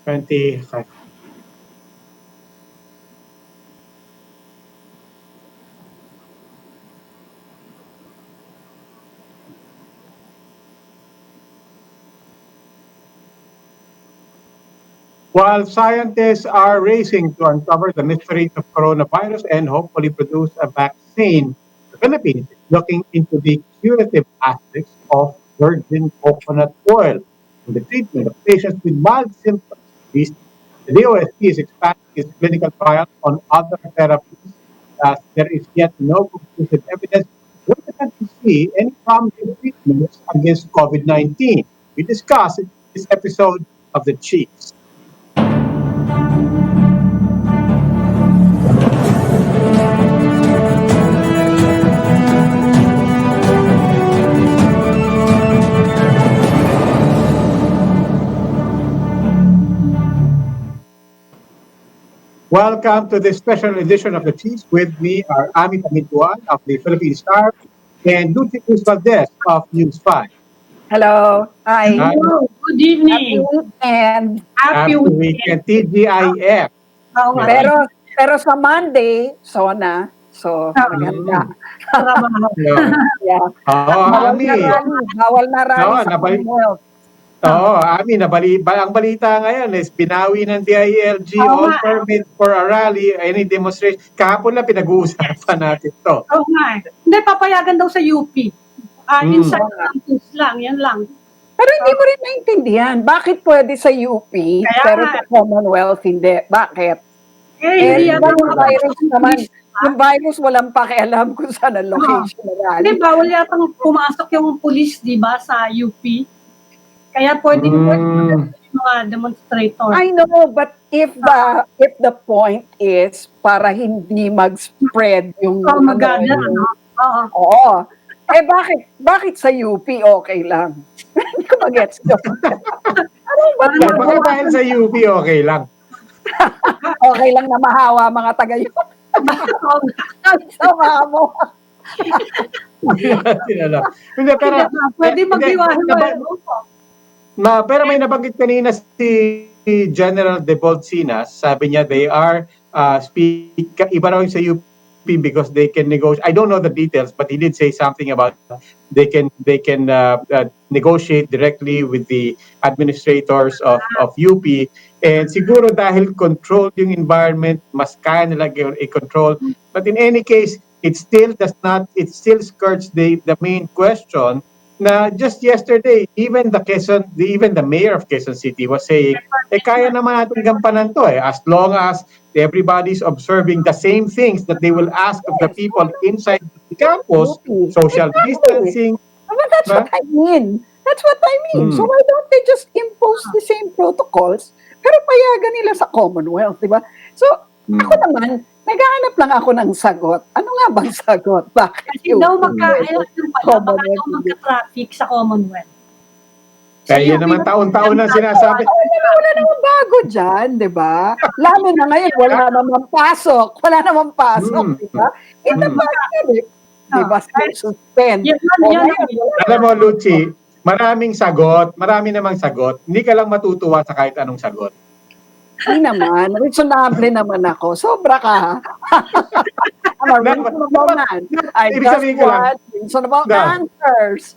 25. While scientists are racing to uncover the mysteries of coronavirus and hopefully produce a vaccine, the Philippines is looking into the curative aspects of virgin coconut oil in the treatment of patients with mild symptoms. The DOST is expanding its clinical trials on other therapies as there is yet no conclusive evidence representing to see any promising treatments against COVID-19. We discuss in this episode of the Chiefs. Welcome to this special edition of the Chiefs. With me are Ami Tamintuan of the Philippine Star and Lucy Cruz Valdez of News 5. Hello. Hi. Hi. Hello, good Happy evening. weekend. Happy Happy weekend. weekend, TGIF. Oo nga, Yeah. Pero sa Monday, SONA. So, maganda. trabaho. Yeah. Oo, Ami. Bawal na rally Oo, sa nabalik. Commonwealth. Oo, Ami, ang balita ngayon is binawi ng DILG Oo all nga. permits for a rally, any demonstration. Kahapon lang pinag-uusapan natin to. Oo nga eh. Hindi, papayagan daw sa UP. Inside campus lang, yan lang. Pero hindi mo rin maintindihan. Bakit pwede sa UP, Kaya pero nga. sa Commonwealth hindi? Bakit? Hindi Yung virus naman, yung virus walang pakialam kung saan ang location ng rally. Hindi, bawal yatang pumasok yung police, di ba, sa UP. Kaya pwedeng yung mga demonstrator. I know, but if the point is para hindi mag-spread yung Maganda, ano? Oo. Oo. Bakit sa UP okay lang? Hindi ko mag-gets yun. Baka dahil sa UP, okay lang. Okay lang na mahawa mga taga UP. Ang sama mo. Hindi, pero, Pwede mag-iwahiwa. pero may nabanggit kanina si General De Bolsinas, sabi niya they are iba raw yung sa UP because they can negotiate. I don't know the details, but he did say something about they can negotiate directly with the administrators of UP. And siguro dahil controlled yung environment, mas kaya nila i-control. But in any case, it still skirts the main question na just yesterday, even the mayor of Quezon City was saying, kaya naman natin gampanan to as long as everybody's observing the same things that they will ask of the people inside the campus, social distancing. But that's what I mean. That's what I mean. So why don't they just impose the same protocols, pero payagan nila sa Commonwealth, di ba? So, ako naman, naghahanap lang ako ng sagot. Ano nga bang sagot? Bakit Kasi daw magka-traffic sa Commonwealth. Kaya naman taon-taon na sinasabi. Wala namang bago dyan, di ba? Lalo na ngayon, wala namang pasok. Di ba? Ito ba? Di ba? Suspend. Alam mo, Lucy, marami namang sagot. Hindi ka lang matutuwa sa kahit anong sagot. Hindi naman. Reasonable naman ako. Sobra ka. I just want reasonable answers.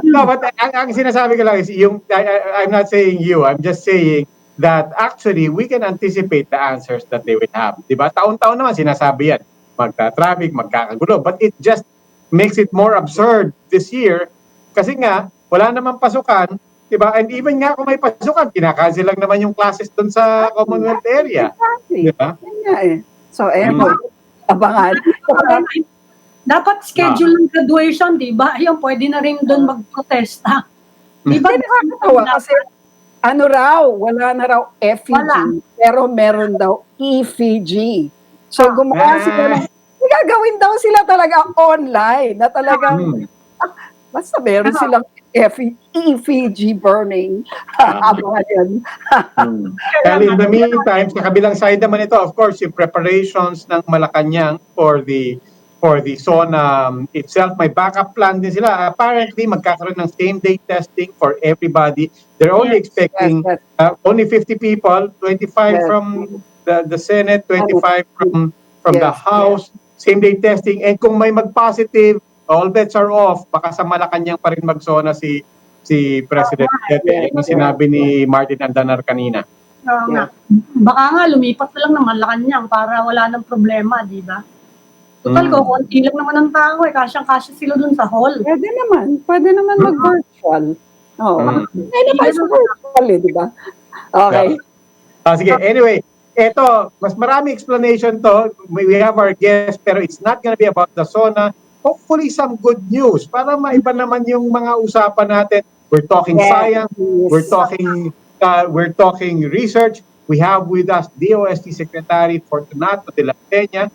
No, but ang sinasabi ko lang is, I'm not saying you, I'm just saying that actually we can anticipate the answers that they will have. Diba? Taon-taon naman sinasabi yan. Magka-traffic, magkakagulo. But it just makes it more absurd this year kasi nga, wala namang pasukan. Diba? And even nga kung may pasukan, kinakancel lang naman yung classes doon sa Commonwealth area. Exactly. Diba? So, abangan. Dapat schedule ng graduation, di ba? Ayun, pwede na rin doon magprotesta. Di ba nakakatawa? Kasi wala na raw FEG, pero meron daw EFG. So, gumawa sila gagawin daw sila talaga online, na talagang, basta meron silang EFG burning. Abangan yan. And in the meantime, sa kabilang side naman ito, of course, yung preparations ng Malacanang for the for the SONA itself. May backup plan din sila. Apparently, magkakaroon ng same-day testing for everybody. They're only Yes. Yes, expecting yes, only 50 people, 25 yes. from the Senate, Ano, 25 from the yes. House, same-day testing. And kung may mag-positive, all bets are off. Baka sa Malacanang pa rin mag-SONA si President Duterte. Yes, Yan ang yes, sinabi ni Martin Andanar kanina. Oo nga. yes. Baka nga lumipat na lang ng Malacanang para wala nang problema, di ba? Total, Mm. konti lang naman ang tao eh. Kasyang-kasya sila dun sa hall. Pwede naman mag-virtual. Oo. Mm. Pwede naman sa virtual eh, di ba? Okay. Sige, anyway, eto, mas marami explanation to. We have our guest, pero it's not gonna be about the SONA. Hopefully, some good news para maiba naman yung mga usapan natin. We're talking Yes. science, we're talking research. We have with us DOST Secretary Fortunato de la Peña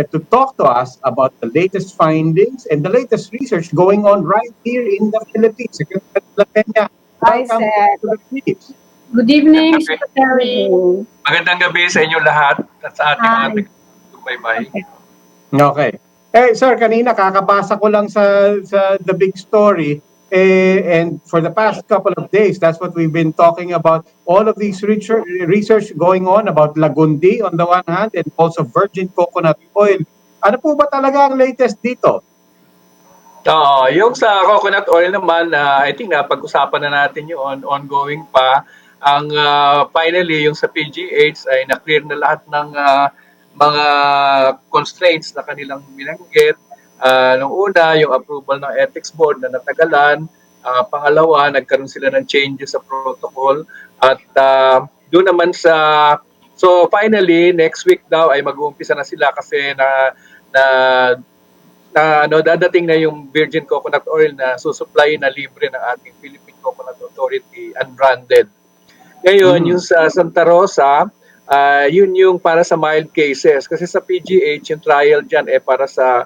to talk to us about the latest findings and the latest research going on right here in the Philippines. Secretary de la Peña, Hi, welcome Seth. to the CHIEFS. Good evening, Secretary. Magandang gabi sa inyo lahat at sa ating mga taga-subaybay. Okay. Sir, kanina kakabasa ko lang sa the big story and for the past couple of days, that's what we've been talking about. All of these research going on about Lagundi on the one hand and also virgin coconut oil. Ano po ba talaga ang latest dito? Yung sa coconut oil naman, I think napag-usapan na natin yun, ongoing pa. Ang finally, yung sa PGH ay na-clear na lahat ng mga constraints na kanilang binanggit. Nung una, yung approval ng ethics board na natagalan. Pangalawa, nagkaroon sila ng changes sa protocol. At doon naman so finally, next week daw ay mag-uumpisa na sila kasi dadating na yung virgin coconut oil na susupply na libre ng ating Philippine Coconut Authority unbranded. Ngayon, yung sa Santa Rosa, yun yung para sa mild cases. Kasi sa PGH, yung trial dyan para sa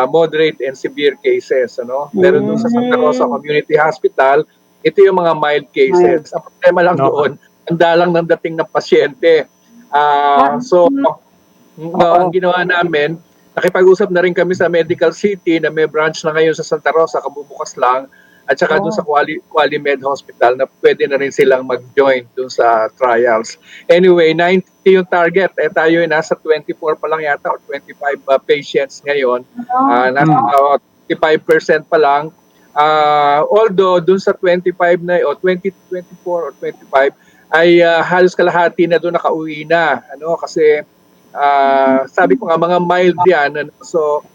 moderate and severe cases. Pero dun sa Santa Rosa Community Hospital, ito yung mga mild cases. Ang problema lang doon, ang dalang ng dating ng pasyente. Ang ginawa namin, nakipag-usap na rin kami sa Medical City na may branch na ngayon sa Santa Rosa, kabubukas lang, at saka doon sa QualiMed Hospital na pwede na rin silang mag-join doon sa trials. Anyway, 90 yung target. Tayo ay nasa 24 pa lang yata or 25 patients ngayon. Nasa 25% pa lang. Although doon sa 25 na o 20, 24 or 25 ay halos kalahati na doon nakauwi na. Kasi sabi ko nga mga mild yan. So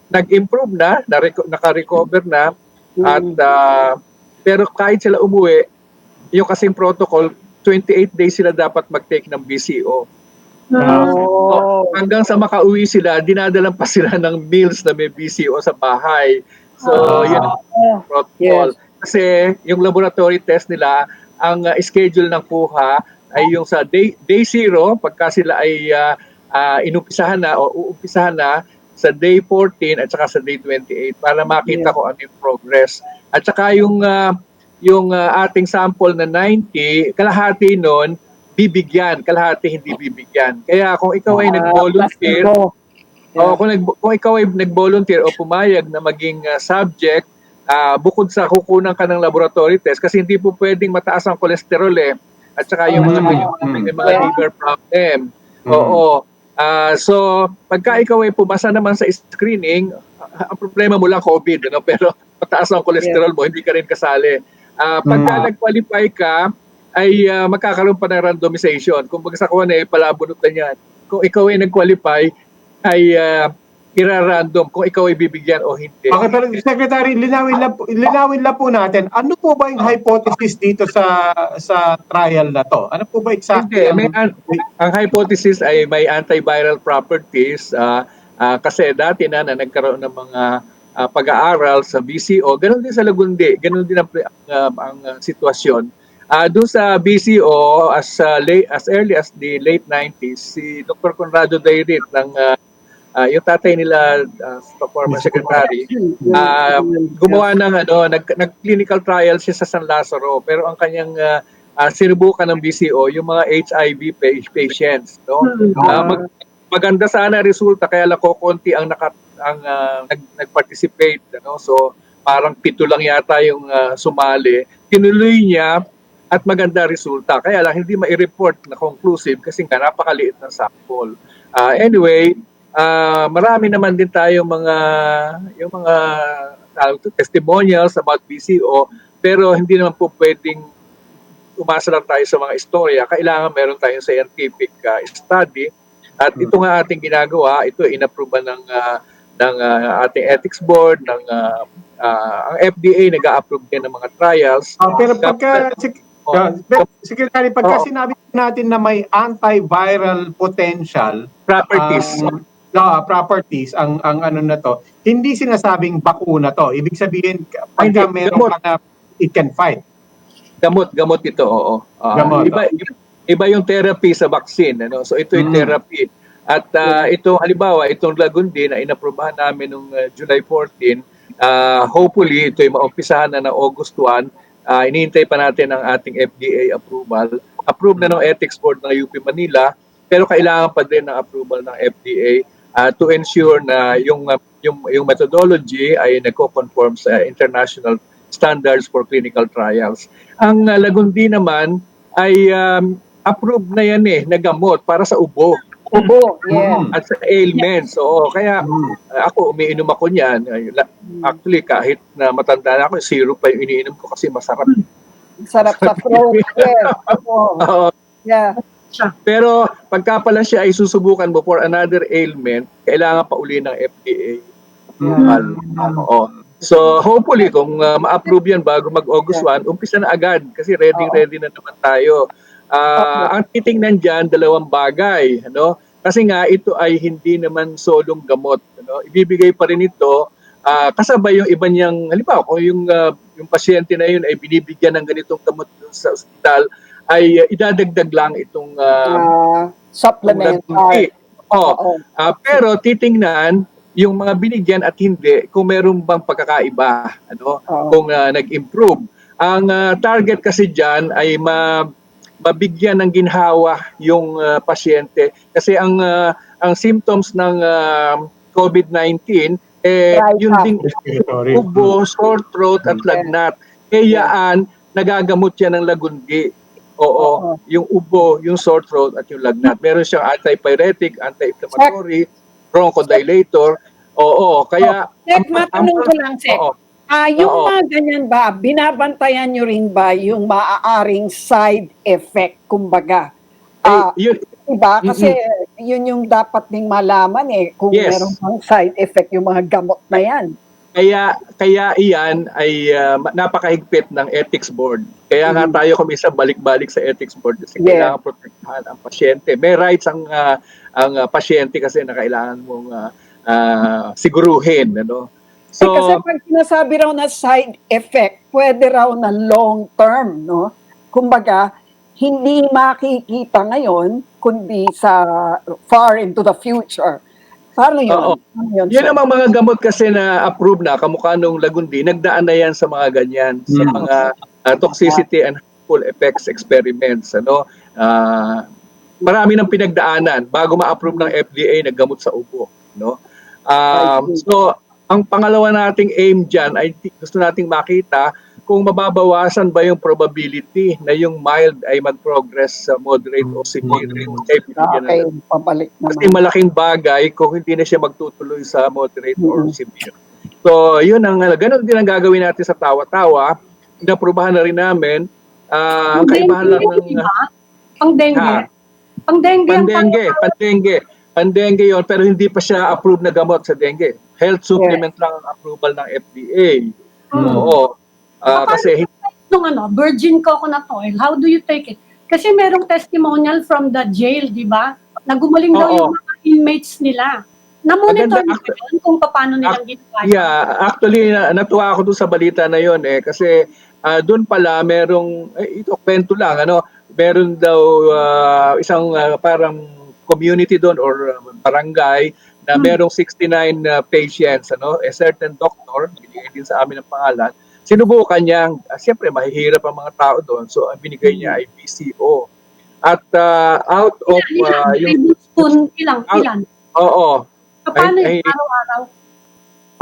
nag-improve na, naka-recover na. At pero kahit sila umuwi, yung kasing protocol, 28 days sila dapat mag-take ng BCO. So, hanggang sa makauwi sila, dinadalan pa sila ng meals na may BCO sa bahay. So, yun ang protocol. Yes. Kasi yung laboratory test nila, ang schedule ng kuha ay yung sa day 0, pagka sila ay inumpisahan na o uumpisahan na sa day 14 at saka sa day 28 para makita ko ano yung progress. At saka yung ating sample na 90, kalahati nun, bibigyan, kalahati hindi bibigyan. Kaya kung ikaw ay nag-volunteer, kung ikaw ay nag-volunteer o pumayag na maging subject, bukod sa kukunan ka ng laboratory test, kasi hindi po pwedeng mataas ang cholesterol at saka yung mga may mga liver problem. So, pagka ikaw ay pumasa naman sa screening, ang problema mo lang COVID, pero mataas ang cholesterol mo, hindi ka rin kasali. Pagka nag-qualify ka, ay magkakaroon pa ng randomization. Kung sa kuwan palabunot na yan. Kung ikaw ay nag-qualify, ay ira-random kung ikaw ay bibigyan o hindi. Okay, pero Secretary, linawin lang po natin, ano po ba yung hypothesis dito sa trial na to? Ano po ba exactly? Ang hypothesis ay may antiviral properties kasi dati na nagkaroon ng mga pag-aaral sa BCO, ganun din sa Lagundi, ganun din ang sitwasyon. Doon sa BCO, as early as the late 90s, si Dr. Conrado Dairit ng yung tatay nila former secretary, gumawa ng nag-clinical trial siya sa San Lazaro, pero ang kanyang sinubukan ng BCO yung mga HIV patients, maganda sana resulta, kaya lang konti ang nag-participate, ano. So parang 7 lang yata yung sumali. Tinuloy niya at maganda resulta. Kaya lang hindi mai-report na conclusive kasi nga napakaliit ng sample. Anyway, marami naman din tayo yung mga testimonials about BCO, pero hindi naman po pwedeng umasa lang tayo sa mga istorya. Kailangan meron tayong scientific study. At ito nga ating ginagawa, ito inapprove ng ating ethics board, ang FDA nag-a-approve din ng mga trials. Pero Secretary, pagka sinabi natin na may antiviral potential properties, properties ang ano na to, hindi sinasabing bakuna to. Ibig sabihin pagka meron ka na, it can fight. Gamot ito, oo. Iba yung therapy sa vaccine, ano. So ito yung therapy. At ito halimbawa, itong Lagundi na inaprubahan namin noong July 14, hopefully ito ay maumpisahan na ng August 1. Inihintay pa natin ang ating FDA approval. Approved na ng ethics board ng UP Manila, pero kailangan pa din ng approval ng FDA to ensure na yung methodology ay nagko-conform sa international standards for clinical trials. Ang Lagundi naman ay approved na yan na gamot para sa ubo. Ubo, yeah. At sa ailments. So, kaya ako, umiinom ako niyan. Actually, kahit na matanda na ako, syrup pa yung iniinom ko kasi masarap. Sarap sa throat. Yeah. Pero pagka pala siya ay susubukan mo for another ailment, kailangan pa uli ng FDA. So, hopefully, kung ma-approve yan bago mag-August 1, umpisa na agad kasi ready na naman tayo. Ang titingnan dyan, 2 bagay. Ano? Kasi nga, ito ay hindi naman solong gamot. Ano? Ibibigay pa rin ito kasabay yung iba niyang, halimbawa, kung yung pasyente na yun ay binibigyan ng ganitong gamot sa ospital, ay idadagdag lang itong supplementary. Pero titingnan yung mga binigyan at hindi kung meron bang pagkakaiba, ano, kung nag-improve. Ang target kasi diyan ay mabigyan ng ginhawa yung pasyente kasi ang symptoms ng COVID-19 yung ding ubo, sore throat at lagnat. Kaya nagagamot yan ng Lagundi. Oo, yung ubo, yung sore throat at yung lagnat. Meron siyang antipyretic, anti-inflammatory, bronchodilator. Oo, kaya matanong ko lang, Sek. Yung mga ganyan ba, binabantayan nyo rin ba yung maaaring side effect, kumbaga? Diba? Kasi yun yung dapat ding malaman kung meron pang side effect yung mga gamot na yan. Kaya iyan ay napakahigpit ng ethics board. Kaya nga tayo kumisa balik-balik sa ethics board kasi kailangan protektahan ang pasyente. May rights ang pasyente kasi na kailangan mong siguruhin, ano. So, kasi pag sinasabi raw na side effect, pwede raw na long term, no? Kumbaga, hindi makikita ngayon, kundi sa far into the future. Paano yun? Yan namang mga gamot kasi na approve na, kamukha nung Lagundi, nagdaan na yan sa mga ganyan, sa mga toxicity and harmful effects experiments. Ano? Marami ng pinagdaanan bago ma-approve ng FDA na gamot sa ubo. No? So, ang pangalawa nating aim dyan ay gusto nating makita kung mababawasan ba yung probability na yung mild ay mag-progress sa moderate o severe. Pabalik naman. Kasi malaking bagay kung hindi na siya magtutuloy sa moderate or severe. So, yun ganun din ang gagawin natin sa tawa-tawa. Inaprobahan na rin namin. Ang kaibahan lang ng... Pang-dengue yun, pero hindi pa siya approved na gamot sa dengue. Health supplement lang ang approval ng FDA. Oo. Kasi nung virgin coconut oil, how do you take it? Kasi merong testimonial from the jail, di ba? Nagumaling daw yung mga inmates nila. Na-monitor nyo yun kung paano nilang ginawa? Yeah, actually natuwa ako doon sa balita na yun kasi doon pala merong ito kwento lang meron daw isang parang community doon or barangay na merong 69 patients, a certain doctor, binigay din sa amin ang pangalan, sinubukan niyang, siyempre mahihirap ang mga tao doon, so ang binigay niya ay BCO. At out of yung Tablespoon, ilan? oo. Paano Ay, yung araw-araw?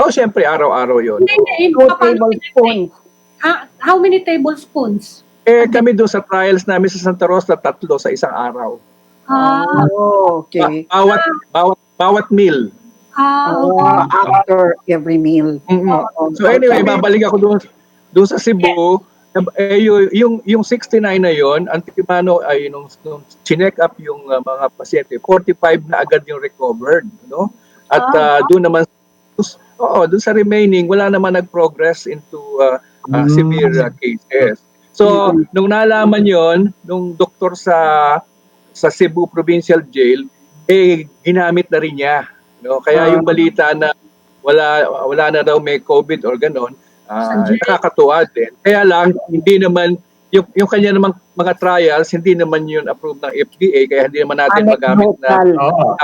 siyempre araw-araw 'yon. Hindi, 2 paano tablespoons. how many tablespoons? Kami doon sa trials namin sa Santa Rosa, 3 sa isang araw. Ah, Oh, okay. Bawat meal. okay. After every meal. Oo. So anyway, babalik ako doon sa Cebu. Yung 69 na yon, antimano ay nung chinek up yung mga pasyente, 45 na agad yung recovered, no? At doon naman doon sa remaining wala naman nag-progress into severe cases. So nung nalaman yon nung doktor sa Cebu Provincial Jail, ginamit na rin niya, no? Kaya yung balita na wala na daw may COVID or ganon, nakakatuwa din. Kaya lang, hindi naman, yung kanya namang mga trials, hindi naman yun approved ng FDA, kaya hindi naman natin magamit na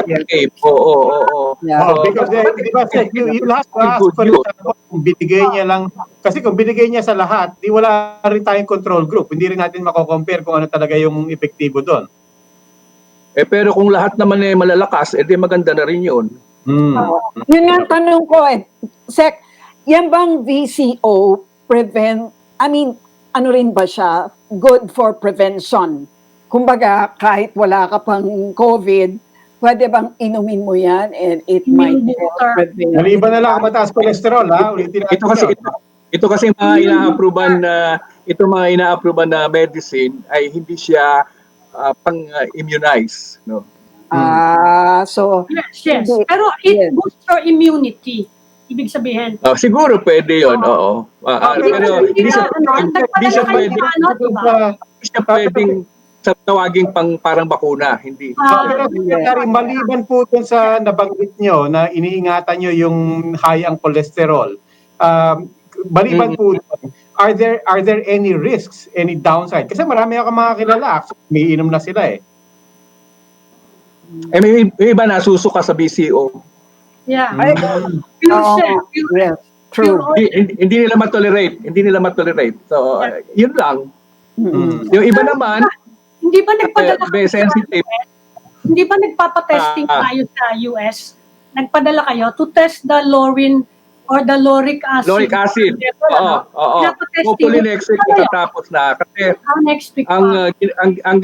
claim. Oo. Yeah. Because di ba, Sek, you have to ask for it kung binigay niya lang, kasi kung binigay niya sa lahat, di wala rin tayong control group. Hindi rin natin mako-compare kung ano talaga yung epektibo doon. Pero kung lahat naman malalakas, di maganda na rin yun. Yun nga ang tanong ko Sek, yan bang VCO ano rin ba siya, good for prevention? Kumbaga, kahit wala ka pang COVID, pwede bang inumin mo yan and it might help prevent? Maliban na lang kung mataas cholesterol, ha? Ulitin natin Ito kasi mga ina-approvean na medicine ay hindi siya pang-immunize, no? So Yes. Pero it boosts your immunity. Ibig sabihin. Siguro pwede yun, oo. Pero hindi siya pwedeng sa tawaging parang bakuna, hindi. Pero maliban po dun sa nabanggit nyo na iniingatan nyo yung high ang cholesterol, maliban po dun, are there any risks, any downside? Kasi marami ako mga kilala, actually, umiinom na sila eh. May iba nasusuka sa BCO. Yeah. Yes, true. Hindi nila ma-tolerate. So, yun lang. Yung iba naman, hindi ba nagpadala sensitive. Hindi ba nagpapatesting tayo sa US? Nagpadala kayo to test the laurin or the lauric acid. Lauric acid. Oo. Hopefully next week matatapos na. Kasi next week ang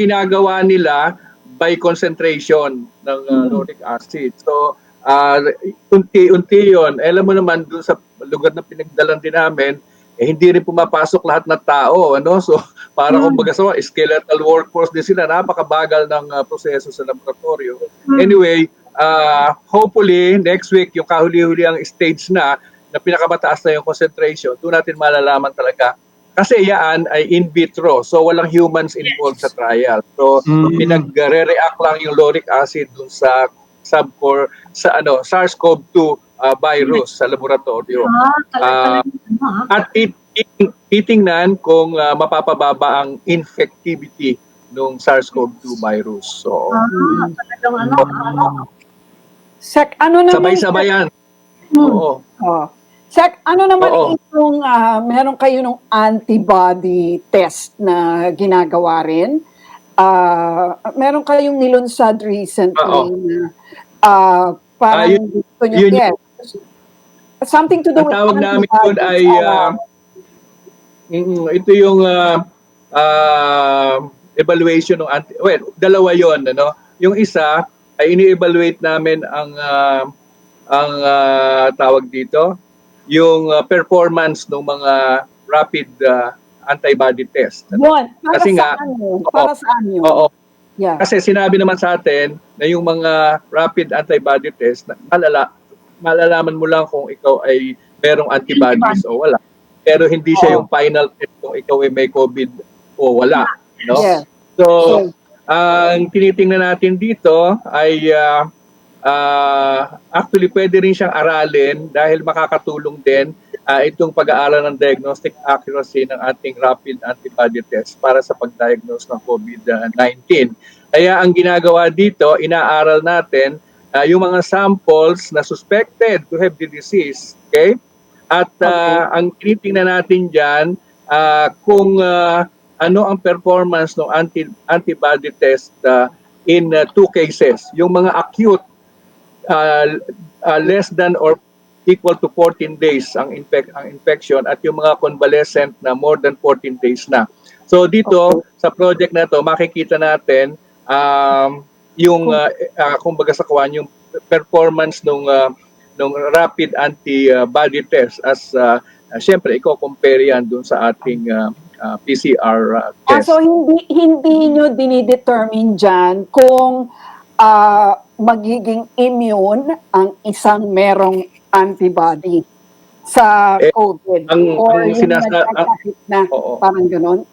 ginagawa nila by concentration ng lauric acid. So, unti-unti yun. Alam mo naman, doon sa lugar na pinagdalan din namin, hindi rin pumapasok lahat ng tao. Ano? So, para kumbaga skeletal workforce din sila. Napakabagal ng proseso sa laboratorio. Anyway, hopefully, next week, yung kahuli-huli ang stage na pinakamataas na yung concentration, doon natin malalaman talaga. Kasi yan ay in vitro. So, walang humans involved sa trial. So, pinag-re-react lang yung lauric acid dun sa SARS-CoV-2 virus sa laboratorio. At titingnan kung mapapababa ang infectivity ng SARS-CoV-2 virus. So, Sek, ano naman? Sabay-sabayan. Oo. Sek, ano naman itong meron kayo ng antibody test na ginagawa rin? Meron kayong nilunsad recently na parang gusto nyo something to do with tawag namin yun ay ito yung evaluation ng dalawa yon, ano. Yung isa ay ini-evaluate namin ang tawag dito yung performance ng mga rapid antibody test. Yun, para saan yun? Oo. Yeah. Kasi sinabi naman sa atin na yung mga rapid antibody test, malalaman mo lang kung ikaw ay merong antibodies o wala. Pero hindi siya yung final test kung ikaw ay may COVID o wala. No? Yeah. So, ang tinitingnan natin dito ay actually pwede rin siyang aralin dahil makakatulong din itong pag-aaral ng diagnostic accuracy ng ating rapid antibody test para sa pag-diagnose ng COVID-19. Kaya ang ginagawa dito, inaaral natin yung mga samples na suspected to have the disease. Okay? At ang tinitingnan natin dyan, kung ano ang performance ng antibody test in two cases. Yung mga acute, less than or equal to 14 days ang infection, at yung mga convalescent na more than 14 days na. So dito sa project na to, makikita natin yung kumbaga sa kuwan, yung performance ng rapid antibody test as syempre i-compare yan dun sa ating PCR test. So hindi nyo dinidetermine dyan kung magiging immune ang isang merong antibody sa COVID, or yung nagkakakit na, parang gano'n?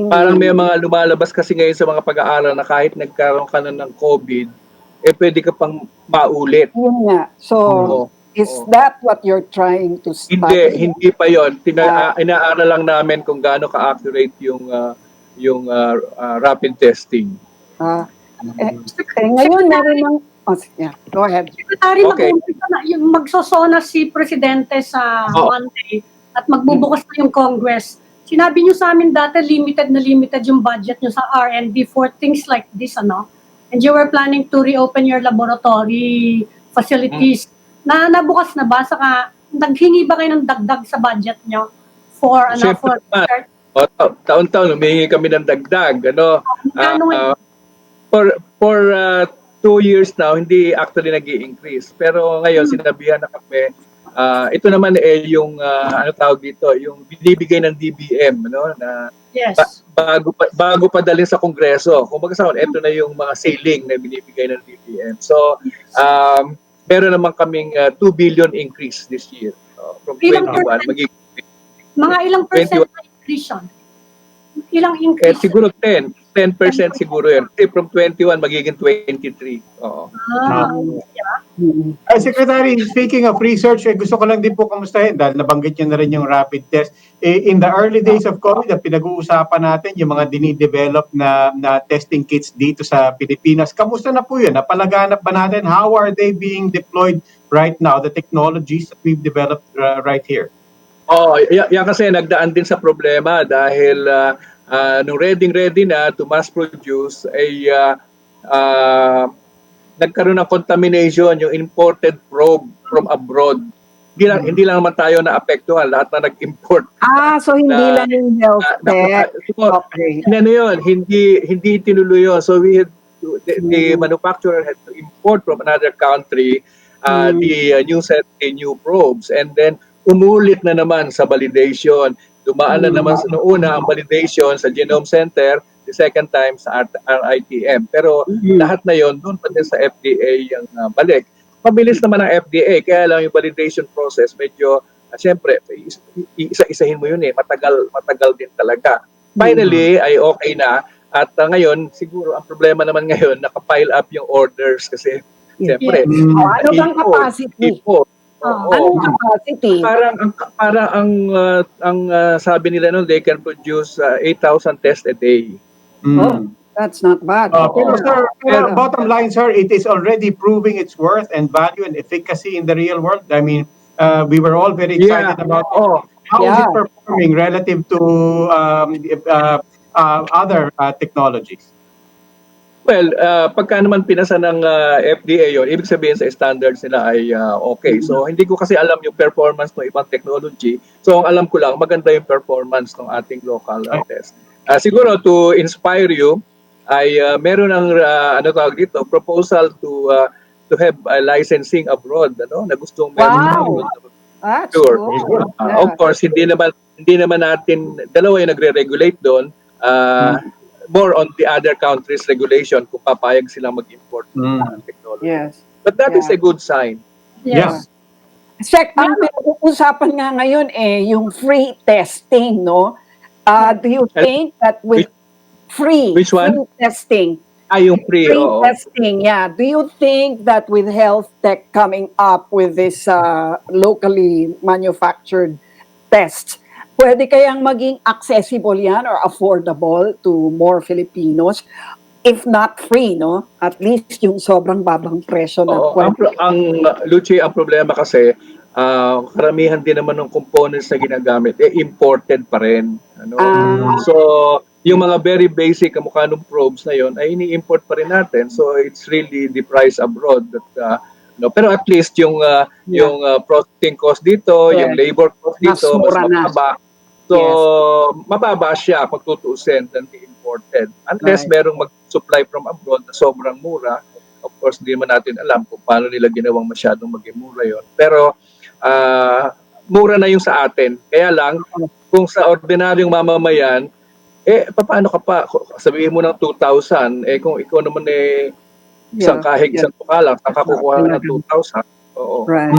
Parang may mga lumalabas kasi ngayon sa mga pag-aaral na kahit nagkaroon ka na ng COVID, pwede ka pang maulit. Yun nga. So, is that what you're trying to study? Hindi pa yon. Inaaral lang namin kung gaano ka-accurate yung rapid testing. Ngayon, meron ng... go ahead. Secretary, magsosona si Presidente sa Monday at magbubukas na yung Congress. Sinabi niyo sa amin dati, limited yung budget niyo sa R&D for things like this, ano? And you were planning to reopen your laboratory facilities. Nabukas na ba? Saka, naghingi ba kayo ng dagdag sa budget niyo for research? Taon-taon, humihingi kami ng dagdag. For 2 years now, hindi actually nag-i-increase. Pero ngayon, sinabihan na kami, ito naman yung ano tawag dito, yung binibigay ng DBM, na yes. bago pa dalhin sa Kongreso. Kung ito na yung mga ceiling na binibigay ng DBM. So, meron naman kaming 2 billion increase this year. From 21, mga ilang percent na increase yun? Ilang increase? Siguro 10% siguro yun. From 21, magiging 23. Oo. Secretary, speaking of research, gusto ko lang din po kamustahin dahil nabanggit niyo na rin yung rapid test. In the early days of COVID, pinag-uusapan natin yung mga dinidevelop na testing kits dito sa Pilipinas. Kamusta na po yun? Napalaganap ba natin? How are they being deployed right now, the technologies that we've developed right here? Yan kasi nagdaan din sa problema dahil nung ready na to mass produce ay nagkaroon ng contamination yung imported probe from abroad. Hindi lang naman tayo na apektuhan, lahat na nag-import. So hindi lang yung health tech. Hindi tinuloy yun. So the manufacturer had to import from another country the new probes, and then umulit na naman sa validation. Dumaan na naman sa una ang validation sa Genome Center, the second time sa RITM. Pero lahat na yon doon pa din sa FDA yung balik. Mabilis naman ang FDA, kaya lang yung validation process medyo, siyempre, isa-isahin mo yun matagal din talaga. Finally, ay okay na. At ngayon, siguro ang problema naman ngayon, nakapile up yung orders kasi siyempre. Ano bang capacity? Anong capacity? Parang ang sabi nila noon, they can produce 8,000 tests a day. That's not bad. Pero sir, bottom line, sir, it is already proving its worth and value and efficacy in the real world. I mean, we were all very excited about how is it performing relative to other technologies. Well, pagka naman pinasa ng FDA yun, ibig sabihin sa standards nila ay okay. So, hindi ko kasi alam yung performance ng ibang technology. So, ang alam ko lang, maganda yung performance ng ating local test. Siguro, to inspire you, ay meron ng, proposal to have licensing abroad, na gustong meron. Sure. Of course, hindi naman natin, dalawa yung nagre-regulate doon, more on the other countries' regulation kung papayag silang mag-import ng technology. Yes. But that is a good sign. Yes. Ang pinag-uusapan nga ngayon yung free testing, no? Do you think that with free testing? Yung free testing, yeah. Do you think that with health tech coming up with this locally manufactured tests, pwede kayang maging accessible yan or affordable to more Filipinos? If not free, no? At least yung sobrang babang presyo na Lucy, ang problema kasi, karamihan din naman ng components na ginagamit, imported pa rin. So, yung mga very basic kamukha ng probes na yon ay ini-import pa rin natin. So it's really the price abroad that no, pero at least yung processing cost dito, yung Correct. labor cost Mas dito mas mura na. mababa. So Yes. mababa siya kung tutuusin than the imported. Unless Right. merong mag-supply from abroad na sobrang mura. Of course, hindi naman natin alam kung paano nila ginawang masyadong maging mura yon. Pero mura na yung sa atin. Kaya lang, kung sa ordinaryong mamamayan, paano ka pa? Sabihin mo ng 2,000, kung ikaw naman isang kahig, isang tuka lang, saan ka kukuha ng 2,000? Oo. Right.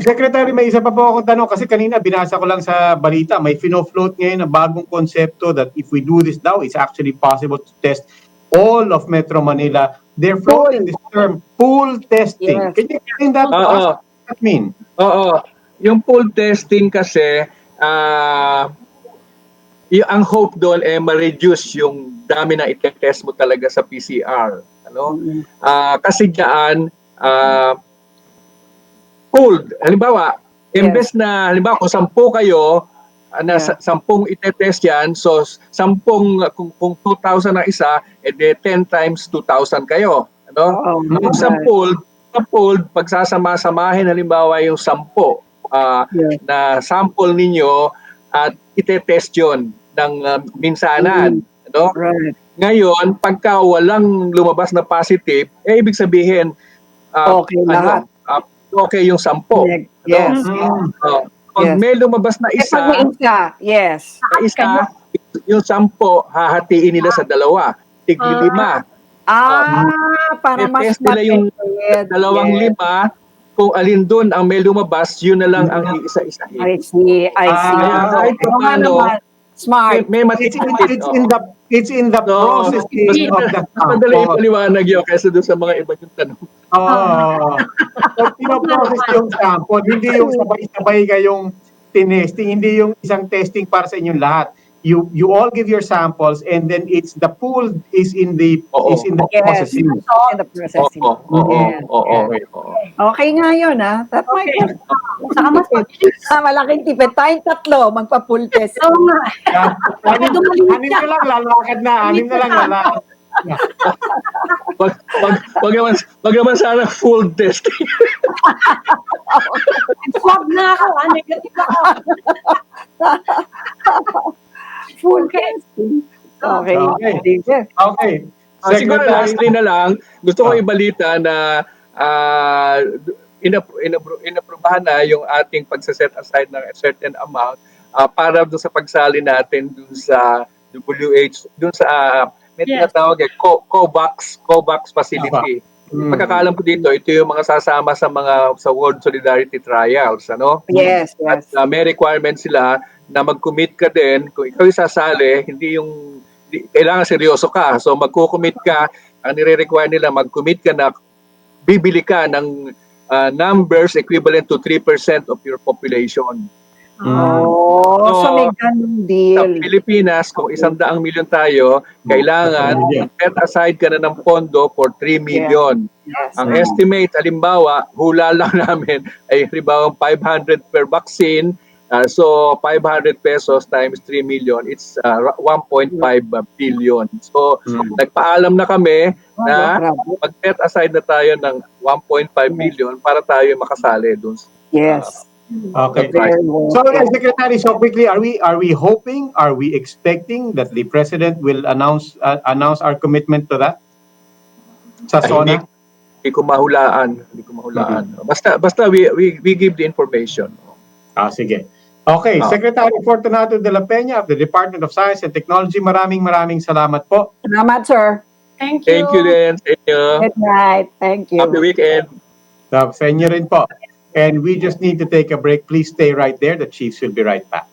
Secretary, may isa pa po akong tanong kasi kanina binasa ko lang sa balita, may fino-float ngayon na bagong konsepto that if we do this now, it's actually possible to test all of Metro Manila. They're floating this term, pool testing. Yes. Can you explain that to us? What does that mean? Oo. Yung pool testing kasi, ang hope doon ma-reduce yung dami na itetest mo talaga sa PCR. Ano? Kasi diyan, pooled. Halimbawa, imbes na, halimbawa, kung 10 kayo, na 10 itetest yan, so 10, kung 2,000 ang isa, edi 10 times 2,000 kayo. Ano? Kung sa pooled, pagsasama-samahin, halimbawa yung 10 na sample ninyo at itetest yun ng minsanan. Ano? Right. Ngayon, pagka walang lumabas na positive, ibig sabihin, Okay lahat. Okay yung 10. Yes. Pag may lumabas na isa, Pag may isa, yes. yung 10, hahatiin nila sa 2, tig-5. Para mas nila yung matipid. 2, 5, kung alin doon ang may lumabas, yun na lang ang iisa-isahin. I see. Kahit pa paano, Smart. may matipid. It's in the processing of the Madali sample. ipaliwanag yun kaysa doon sa mga iba yung tanong. Pag pinoprocess yung sample, hindi yung sabay-sabay kayong tinesting, hindi yung isang testing para sa inyong lahat. You all give your samples and then it's the pool is in the processing. In the processing. Okay nga yun, ha? That might be. Saka mas Malaking tipid. Tayong 3, magpa-pool test. Oo nga. Anim na lang, lalakad na. Anim na lang, lalakad. Wag naman sana full testing. Swab na ako, negative ako. Full testing. Okay. Siguro lastly na lang, gusto ko ibalita na inaprubahan na yung ating pagsaset aside ng a certain amount para doon sa pagsali natin doon sa WH, doon sa may tinatawag COVAX facility. Pagkakaalam ko dito, ito yung mga sasama sa World Solidarity Trials, ano? Yes. At may requirement sila na mag-commit ka din. Kung ikaw isasali, kailangan seryoso ka. So magko-commit ka, ang nire-require nila, mag-commit ka na bibili ka ng numbers equivalent to 3% of your population. So may ganun deal. Sa Pilipinas, kung 100 milyon tayo, kailangan set aside ka na ng pondo for 3 million. Ang estimate, halimbawa, hula lang namin ay halimbawa 500 per vaccine. So 500 pesos times 3 million, it's 1.5 billion. So nagpaalam na kami na mag-set aside na tayo ng 1.5 billion para tayo makasali doon. Yes. Okay. So, Secretary, so quickly, are we hoping, are we expecting that the President will announce our commitment to that? Sa SONA? Hindi ko mahulaan. Basta we give the information. Sige. Okay, Secretary Fortunato de la Peña of the Department of Science and Technology, maraming salamat po. Salamat, sir. Thank you. Thank you din. Good night. Thank you. Happy weekend. Sa inyo rin po. And we just need to take a break. Please stay right there. The Chiefs will be right back.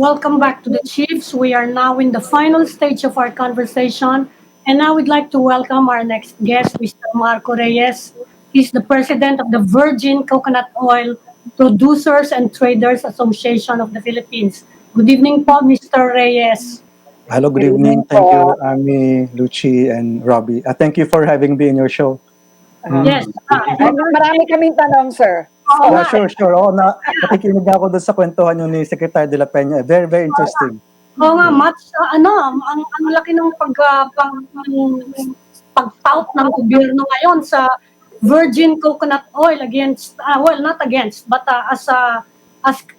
Welcome back to the Chiefs. We are now in the final stage of our conversation, and now we'd like to welcome our next guest, Mr. Marco Reyes. He's the president of the Virgin Coconut Oil Producers and Traders Association of the Philippines. Good evening po, Mr. Reyes. Hello, good Good evening evening. Thank you, po. Ami, Lucy, and Robbie. Thank you for having me in your show. Yes. Marami kaming tanong, sir. Oo Yeah, nga. sure. Oo, nakikinig ako doon sa kwentuhan yung ni Secretary de la Peña. Very interesting. Oo nga, ang laki ng pag-tout ng gobyerno ngayon sa virgin coconut oil against, well, not against, but as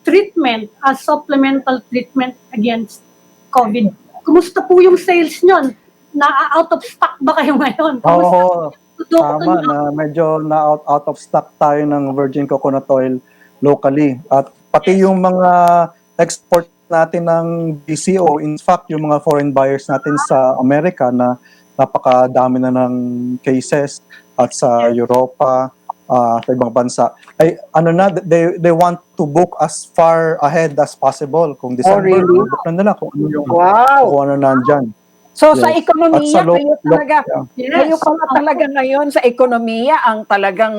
treatment, as supplemental treatment against COVID. Kumusta po yung sales nyon? Out of stock ba kayo ngayon? Kumusta Oo, produkto tama nyo? na medyo na out of stock tayo ng virgin coconut oil locally. At pati yung mga export natin ng BCO, in fact, yung mga foreign buyers natin sa Amerika na napakadami na ng cases at sa Europa, sa ibang bansa. Ay ano na, they want to book as far ahead as possible. Kung December, really? book na nila kung ano yung Wow. kung ano nandyan. So sa Yes. ekonomiya, At sa kayo talaga, Yes. kayo pala talaga ngayon sa ekonomiya ang talagang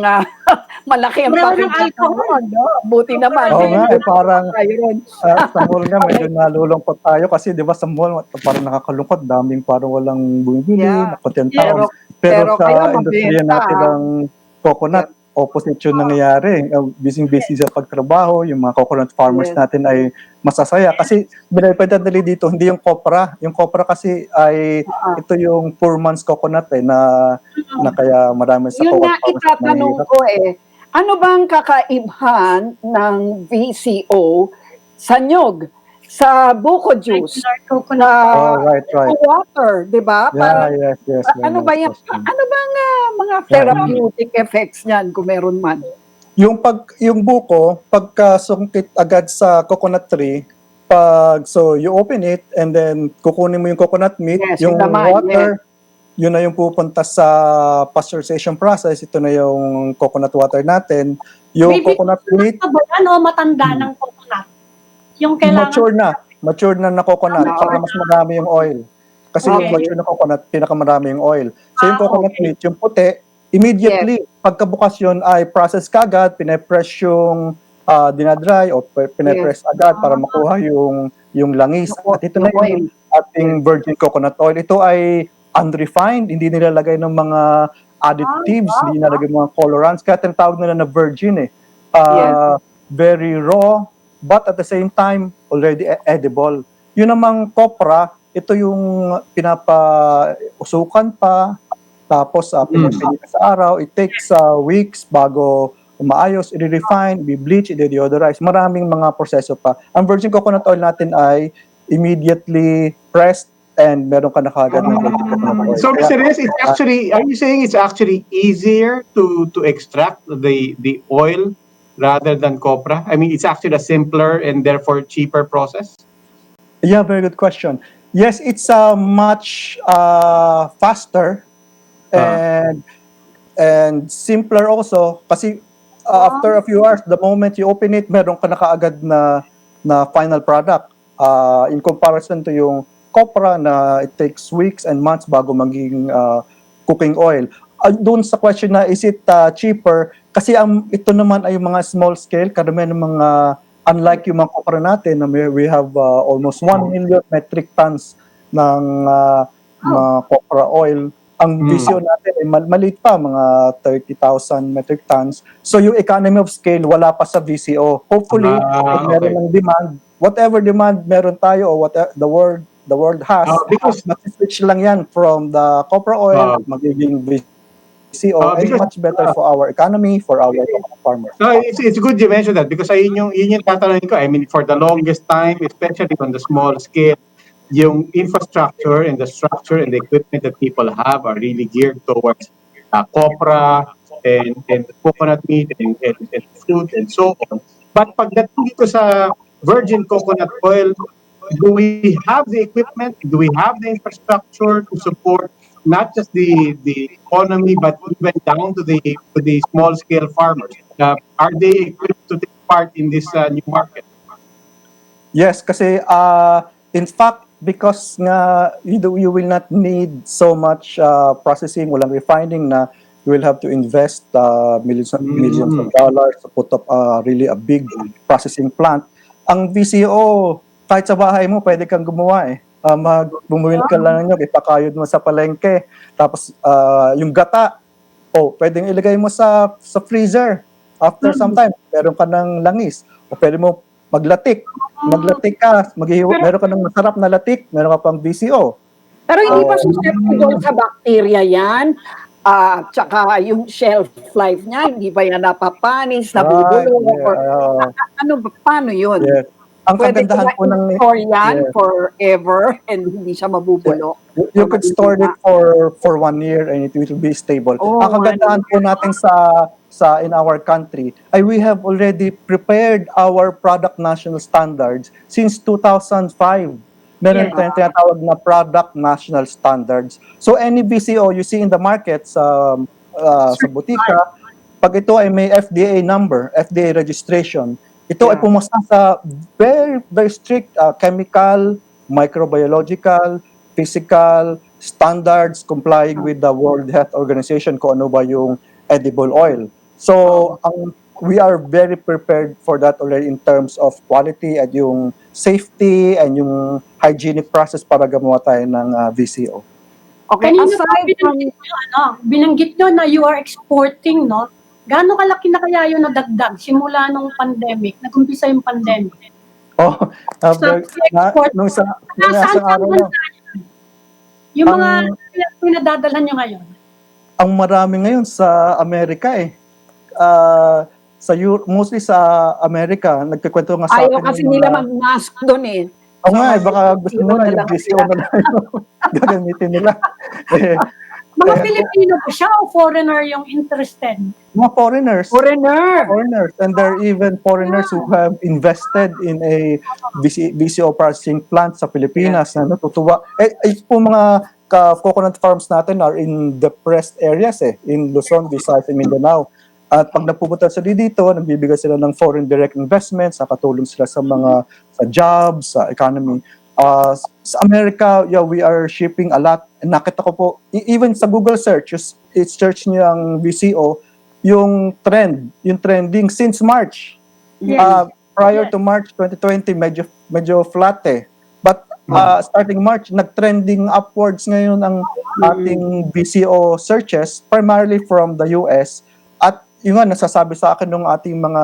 malaki ang Sobrang ng pakikita alcohol. mo, no? Buti naman. Oo nga, parang Tayo ron. sa mall nga medyo nalulungkot tayo kasi 'di ba sa mall parang nakakalungkot, daming parang walang bumibili, Yeah. nakunti ang Yeah. tao. Pero Pero kayo sa industriya mabenta, natin ha? ng coconut, opposite yung nangyayari. Busy sa pagtrabaho, yung mga coconut farmers Yes. natin ay masasaya kasi binipedadali dito hindi yung copra. Yung copra kasi ay ito yung 4 months coconut na kaya marami sa Yun nga coconut farmers na itatanong mahihirap. ko ano bang kakaibahan ng VCO sa nyog, sa buko juice, Regular sa coconut. Oh, right. water, di ba? Yeah, yes. very Ano ba nice yan? question. Ano bang mga therapeutic effects niyan kung meron man? Yung buko, pagka sungkit agad sa coconut tree, so you open it and then kukunin mo yung coconut meat, Yes, yung yung laman, water, yun na yung pupunta sa pasteurization process, ito na yung coconut water natin. Yung Baby coconut meat, Ano ba yan o matanda ng coconut? Yung kailangan mature na coconut, Ah, para mas marami yung oil. Kasi yung Okay. mature na coconut, pinakamarami yung oil. So yung coconut okay. meat, yung puti, immediately, pagkabukas yun ay process kagad, pinapress yung dinadry o pinapress agad para makuha yung langis. Yung At ito na oil. yung ating virgin coconut oil. Ito ay unrefined, hindi nilalagay ng mga additives, hindi nilalagay ng mga colorants, kaya tinatawag nila na virgin very raw, but at the same time, already edible. Yun namang copra, ito yung pinapausukan pa, tapos pinapinit sa araw. It takes weeks bago umaayos, i-refine, i-bleach, i-deodorize. Maraming mga proseso pa. Ang virgin coconut oil natin ay immediately pressed and meron ka na kagad ng virgin coconut oil. So, Kaya, Mr. Reyes, it's actually, are you saying it's actually easier to extract the oil rather than copra? I mean, it's actually a simpler and therefore cheaper process? yeah, very good question. Yes, it's much faster and simpler also kasi after a few hours, the moment you open it, meron ka na kaagad na final product. In comparison to yung copra na it takes weeks and months bago maging cooking oil. Doon sa question na is it cheaper, kasi ito naman ay mga small scale, karamihan ng mga, unlike yung mga copra natin, na we have almost 1 million metric tons ng mga copra oil. Ang VCO natin ay maliit pa, mga 30,000 metric tons. So yung economy of scale, wala pa sa VCO. Hopefully, if meron ng demand, whatever demand meron tayo or what the world has, Because switch lang yan from the copra oil, magiging VCO, and much better for our economy, for our farmers. no, it's good you mentioned that because yun yung tatanungin ko. I mean, for the longest time, especially on the small scale, yung infrastructure and the structure and the equipment that people have are really geared towards copra and coconut meat and fruit and so on. But pagdating dito sa virgin coconut oil, do we have the equipment? Do we have the infrastructure to support not just the economy, but even down to the small scale farmers? Are they equipped to take part in this new market? Yes, kasi in fact, because nga you will not need so much processing, walang refining na you will have to invest millions of dollars to put up really a big processing plant. Ang VCO, kahit sa bahay mo, pwede kang gumawa eh. Bumili ka lang ng nyog, ipakayod mo sa palengke. Tapos yung gata, pwedeng ilagay mo sa freezer. After some time, meron ka ng langis. O pwede mo maglatik. Maglatik ka, meron ka ng masarap na latik, meron ka pang VCO. Pero hindi pa susceptible sa bacteria yan. Tsaka yung shelf life niya, hindi ba yan napapanis, nabubulong, or paano yun? Yes. Ang Pwede kagandahan po ng store yan forever and hindi siya mabubulok. You could store it for 1 year and it will be stable. Ang kagandahan po natin sa in our country ay we have already prepared our product national standards since 2005. Meron tayong tinatawag na product national standards. So any VCO you see in the market sa butika, pag ito ay may FDA number, FDA registration, ito ay pumasa sa very, very strict chemical, microbiological, physical standards complying with the World Health Organization kung ano ba yung edible oil. So, we are very prepared for that already in terms of quality at yung safety and yung hygienic process para gumawa tayo ng VCO. Okay, Kanina aside from... binanggit nyo na you are exporting, no? Gaano kalaki na kaya yung nadagdag simula nung pandemic, nag-umpisa yung pandemic? Nung isang araw lang. Yung mga pinadadalhan nyo ngayon? Ang marami ngayon sa Amerika eh. Mostly sa Amerika, nagkikwento nga sa akin. Ayaw kasi nila mag-mask doon eh. Oo nga, baka gusto nila yung VCO na lang gagamitin nila. Mga Pilipino ba siya o foreigner yung interested? Mga foreigners. Foreigners. And there are even foreigners who have invested in a VCO processing plant sa Pilipinas na natutuwa. Po mga coconut farms natin are in depressed areas in Luzon, Visayas, and Mindanao. At pag napupunta sila dito, nagbibigay sila ng foreign direct investments, nakatulong sila sa mga sa jobs, sa economy. Sa America, we are shipping a lot. Nakita ko po, even sa Google search, search niyo ang VCO, yung trending since March. Prior to March 2020, medyo flat But starting March, nag-trending upwards ngayon ang ating VCO searches, primarily from the US. At yung nga, nasasabi sa akin ng ating mga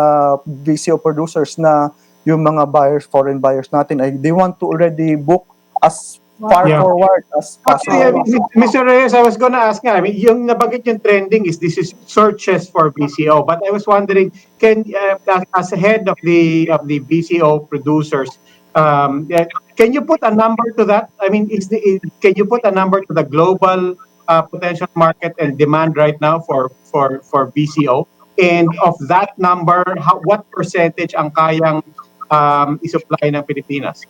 VCO producers na yung mga foreign buyers natin, they want to already book as far forward as possible. Mr. Reyes, I was gonna ask nga, yung nabanggit yung trending this is searches for VCO, but I was wondering, as head of the VCO producers, can you put a number to that? I mean, can you put a number to the global potential market and demand right now for VCO? And of that number, what percentage ang kayang isupply ng Pilipinas?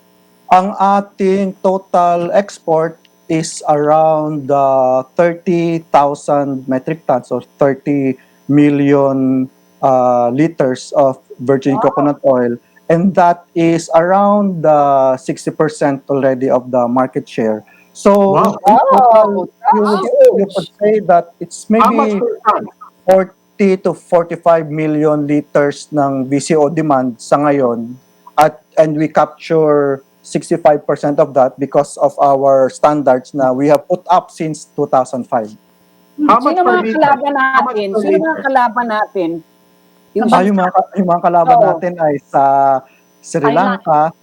Ang ating total export is around 30,000 metric tons or 30 million liters of virgin coconut oil. And that is around 60% already of the market share. So, you could say that it's maybe 40 to 45 million liters ng VCO demand sa ngayon. And we capture 65% of that because of our standards na we have put up since 2005. How much per liter? Sino mga kalaban natin? Yung mga kalaban natin ay sa Sri Lanka,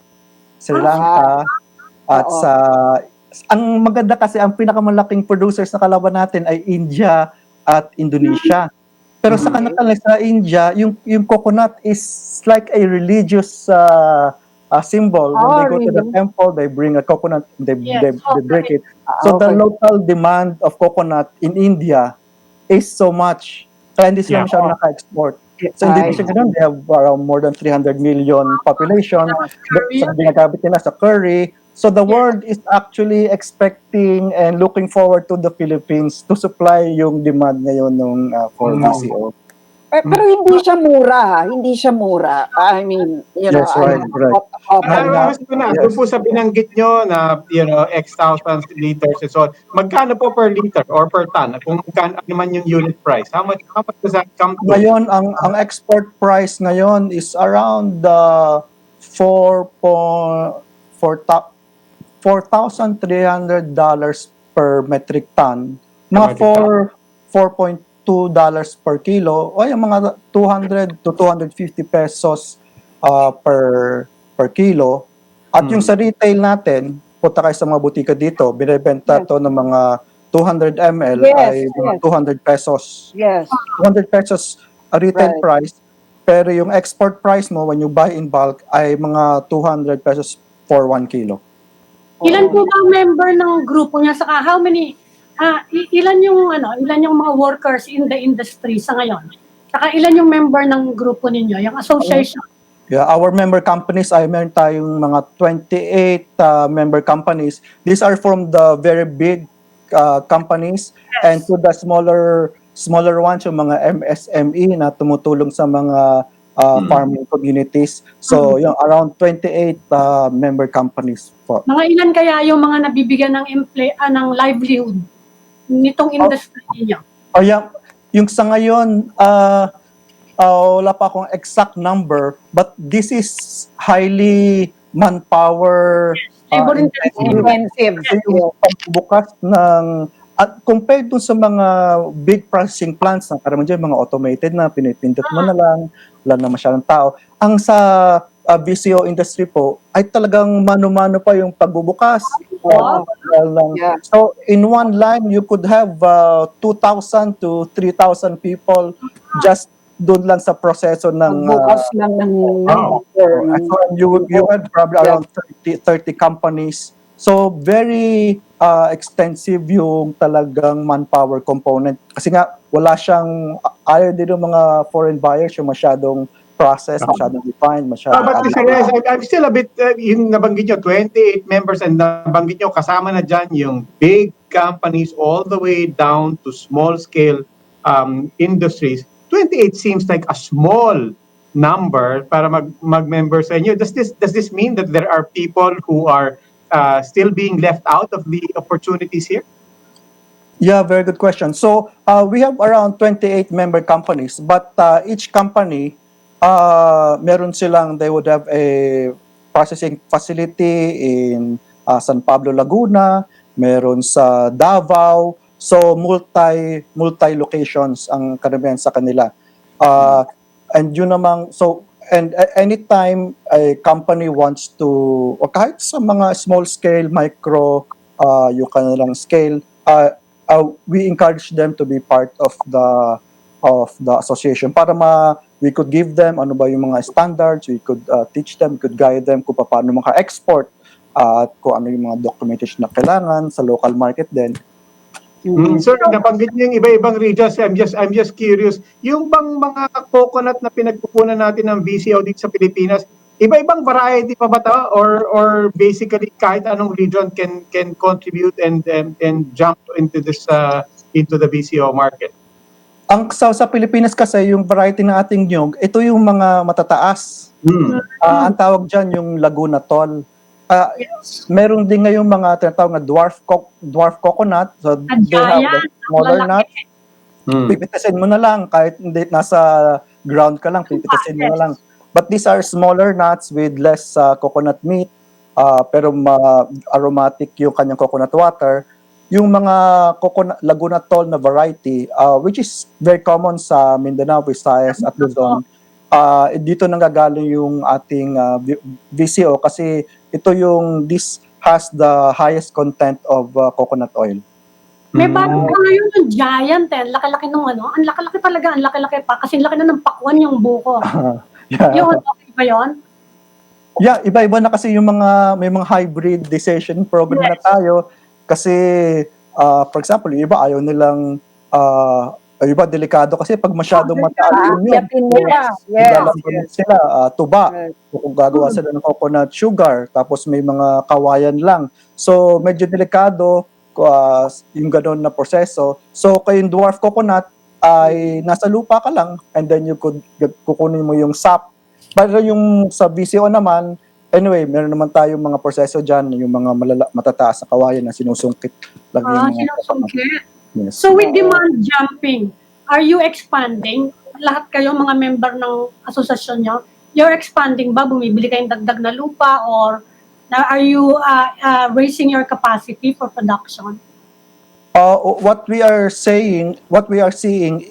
at sa... Ang maganda kasi, ang pinakamalaking producers na kalaban natin ay India at Indonesia. Pero sa kanila sa India, yung coconut is like a religious symbol. When they go to the temple, they bring a coconut, they break it. So the local demand of coconut in India is so much. Kaya hindi sila masyadong naka-export. So hindi siya ganun. They have around more than 300 million population. Sa ginagamit nila sa curry. So the world is actually expecting and looking forward to the Philippines to supply yung demand ngayon for VCO. Pero hindi siya mura, hindi siya mura. I mean, Yes, right, right. I was gonna ask, doon po sa binanggit nyo na, X thousands liters and so on, magkano po per liter or per ton? Kung magkano ano man yung unit price, how much does that come to? Ngayon, ang export price ngayon is around 4,300 per metric ton. Mga $4.2 per kilo o yung mga 200 to 250 pesos per kilo. At yung sa retail natin, punta kayo sa mga butika dito, binibenta to ng mga 200 ml ay mga 200 pesos. Yes. 200 pesos retail price, pero yung export price mo when you buy in bulk ay mga 200 pesos for 1 kilo. Ilan po ba ang member ng grupo niya? Saka how many, ilan yung mga workers in the industry sa ngayon? Saka ilan yung member ng grupo ninyo, yung association? Yeah, our member companies ay meron tayong mga 28 member companies. These are from the very big companies and to the smaller ones, yung mga MSME na tumutulong sa mga farming communities. So, yung around 28 member companies po. Mga ilan kaya yung mga nabibigyan ng ng livelihood nitong industry niyo? Yung sa ngayon, wala pa akong exact number, but this is highly manpower intensive. Yung pagbukas ng at compared dun sa mga big processing plants na karamihan dyan, mga automated na pinipindot mo na lang, wala na masyadong tao. Ang sa BCO industry po ay talagang mano-mano pa yung pagbubukas. So in one line, you could have 2,000 to 3,000 people just doon lang sa proseso ng bukas lang ng so you had probably around 30 companies. So very extensive yung talagang manpower component kasi nga wala siyang ayaw din ng mga foreign buyers yung masyadong process, masyadong defined, masyadong But I'm still a bit, yung nabanggit nyo, 28 members and nabanggit nyo, kasama na dyan yung big companies all the way down to small scale industries. 28 seems like a small number para mag-member sa inyo. Does this mean that there are people who are still being left out of the opportunities here? Yeah, very good question. So we have around 28 member companies, but each company, they would have a processing facility in San Pablo, Laguna, meron sa Davao. So multi locations ang karamihan sa kanila. And yun namang anytime a company wants to, o kahit sa mga small scale, micro, yung kanilang scale, we encourage them to be part of the association para we could give them ano ba yung mga standards, we could teach them, we could guide them kung paano maka-export at kung ano yung mga documentation na kailangan sa local market din. Sir, nabanggit niyo yung iba-ibang regions. I'm just curious. Yung bang mga coconut na pinagkukunan natin ng BCO dito sa Pilipinas, iba-ibang variety pa ba ito? Or basically kahit anong region can contribute and jump into the BCO market? Ang sa Pilipinas kasi yung variety ng ating nyog, ito yung mga matataas. Ang tawag diyan yung Laguna Tall. Meron din ngayong mga tinatawag na dwarf coconut. So they have the smaller nuts. Pipitasin mo na lang kahit hindi nasa ground ka lang, pipitasin mo na lang. But these are smaller nuts with less coconut meat, pero aromatic yung kanyang coconut water. Yung mga Laguna Tall na variety, which is very common sa Mindanao, Visayas at Luzon, dito nanggagaling yung ating VCO kasi this has the highest content of coconut oil. May bago pa ngayon yung giant laki-laki nung ang laki-laki talaga, ang laki-laki pa, kasi laki na ng pakwan yung buko. Yung okay ba yun? Yeah, iba-iba na kasi yung may mga hybridization program na tayo kasi, for example, yung iba ayaw nilang, iba delikado kasi pag masyadong mataas yun, sila tuba, kung gagawa sila ng coconut sugar, tapos may mga kawayan lang. So, medyo delikado yung gano'n na proseso. So, kayong dwarf coconut, ay nasa lupa ka lang and then you could kukunin mo yung sap. Pero yung sa VCO naman, anyway, meron naman tayong mga proseso dyan, yung mga matataas na kawayan na sinusungkit lang yung mga Sinusungkit. yes. So with demand jumping, are you expanding? Lahat kayo mga member ng asosasyon nyo, you're expanding ba? Bumibili kayong dagdag na lupa or are you raising your capacity for production? What we are seeing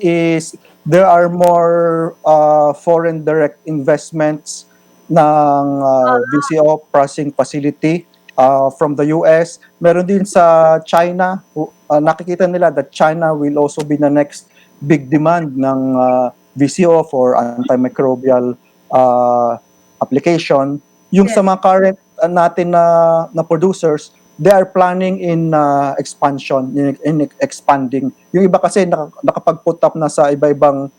is there are more foreign direct investments ng VCO processing facility from the US. Meron din sa China. Nakikita nila that China will also be the next big demand ng VCO for antimicrobial application. Yung sa mga current natin na producers, they are planning in expansion, in expanding. Yung iba kasi nakapag-put up na sa iba-ibang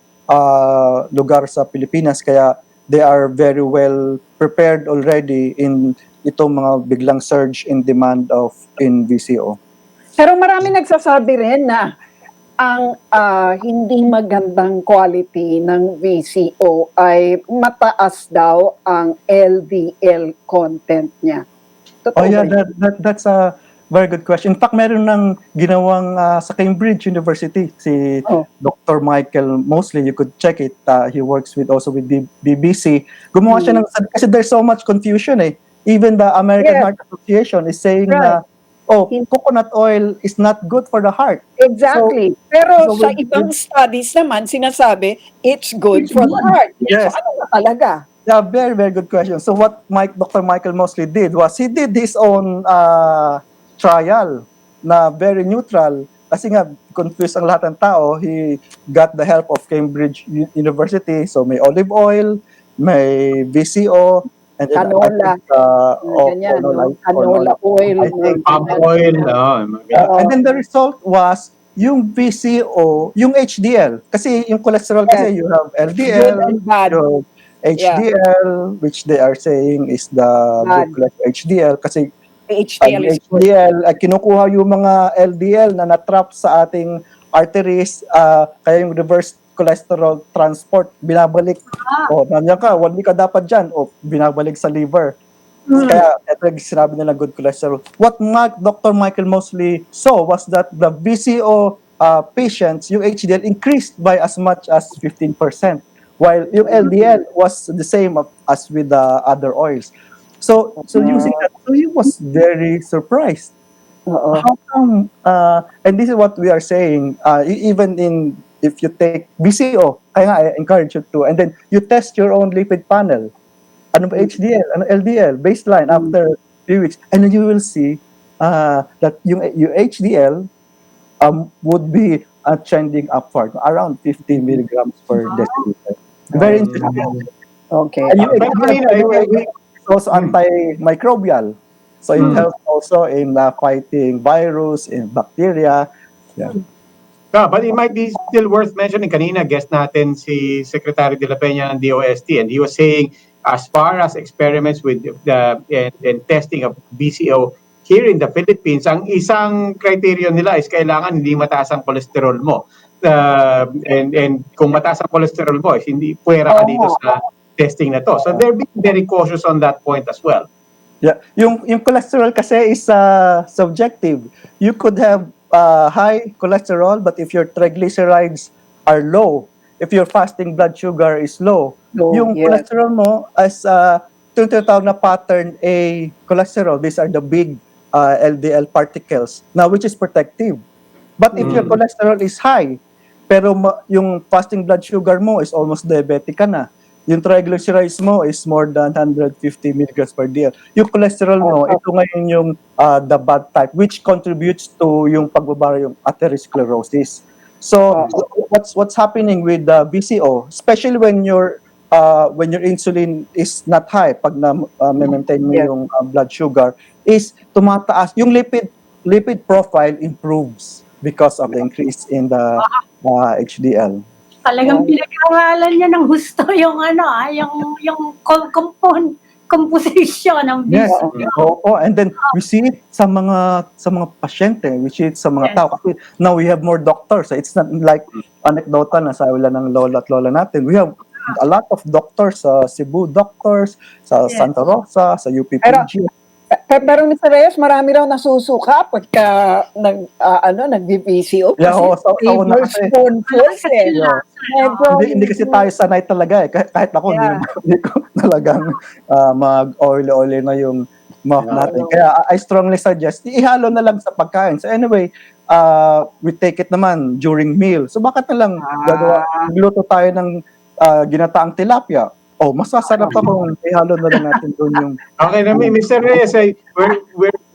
lugar sa Pilipinas, kaya they are very well prepared already in itong mga biglang surge in demand in VCO. Pero marami nagsasabi rin na ang hindi magandang quality ng VCO ay mataas daw ang LDL content niya. Totoo Oh yeah, ba yun? that's a very good question. In fact, meron ng ginawang sa Cambridge University, si Dr. Michael Mosley, you could check it. He works also with BBC. Gumawa siya ng, kasi there's so much confusion eh. Even the American Heart Association is saying na, coconut oil is not good for the heart. Exactly. Pero sa ibang studies naman, sinasabi, it's good for the heart. Yes. So ano na talaga? Yeah, very, very good question. So what Dr. Michael Mosley did was he did his own trial na very neutral. Kasi nga, confused ang lahat ng tao. He got the help of Cambridge University. So may olive oil, may VCO, and then Canola. Canola oil. I think Palm oil. and then the result was yung VCO, yung HDL. Kasi yung cholesterol kasi you have LDL, Good and bad. you have HDL, which they are saying is the good cholesterol HDL. Kasi HDL is good. HDL, kinukuha yung mga LDL na natrap sa ating arteries, kaya yung reverse cholesterol transport, binabalik. Nandiyan ka, 1 week ka dapat dyan, binabalik sa liver. Kaya ito yung sinabi nila good cholesterol. What Dr. Michael Mosley saw was that the VCO patients, yung HDL increased by as much as 15%, while yung LDL was the same as with the other oils. So using that, so he was very surprised. How come? And this is what we are saying. Even if you take VCO, kaya nga I encourage you to, and then you test your own lipid panel. Ano ba HDL, ano LDL, baseline after 3 weeks, and then you will see that yung HDL would be trending upward around 50 milligrams per deciliter. Very interesting. Okay. And yung HDL is also antimicrobial. So it helps also in fighting virus and bacteria. Yeah. But it might be still worth mentioning, kanina guest natin si Secretary de la Peña ng DOST, and he was saying as far as experiments with and testing of BCO here in the Philippines, ang isang criterion nila is kailangan hindi mataas ang cholesterol mo. And kung mataas ang cholesterol mo, is hindi puwera ka dito sa testing na to. So they're being very cautious on that point as well. Yeah, yung cholesterol kasi is subjective. You could have high cholesterol, but if your triglycerides are low, if your fasting blood sugar is low, yung cholesterol mo as tinatawag na pattern A cholesterol, these are the big LDL particles, now which is protective. But if your cholesterol is high, pero yung fasting blood sugar mo is almost diabetic ka na, yung triglycerides mo is more than 150 milligrams per DL. Yung cholesterol mo, ito ngayon yung the bad type, which contributes to yung pagbaba yung atherosclerosis. So what's happening with the VCO, especially when your insulin is not high, pag na-maintain mo yung blood sugar, is tumataas. Yung lipid profile improves because of the increase in the HDL. Talagang pinag-aralan niya ng gusto yung yung compound composition ng Yes. VCO. Oo. And then we see it sa mga pasyente, we see it sa mga Yes. tao. Kasi now we have more doctors. It's not like anecdotal na sabi lang ng lola at lola natin. We have a lot of doctors sa Cebu, doctors sa Yes. Santa Rosa, sa UPPG. Pero Mr. Reyes, marami raw nasusuka pagka nag-VPCO. Yeah, oo, sa una tablespoons kasi. spoonfuls eh. Sila. Medyo, Hindi kasi tayo sanay talaga eh. Kahit ako, Yeah. hindi ko talagang mag-oily-oily na yung mouth natin. Kaya I strongly suggest, ihalo na lang sa pagkain. So anyway, we take it naman during meal. So bakit na lang magluto tayo ng ginataang tilapia? Oh, masasarap pa kung ihalo na lang natin doon yung... Okay na, Mr. Reyes,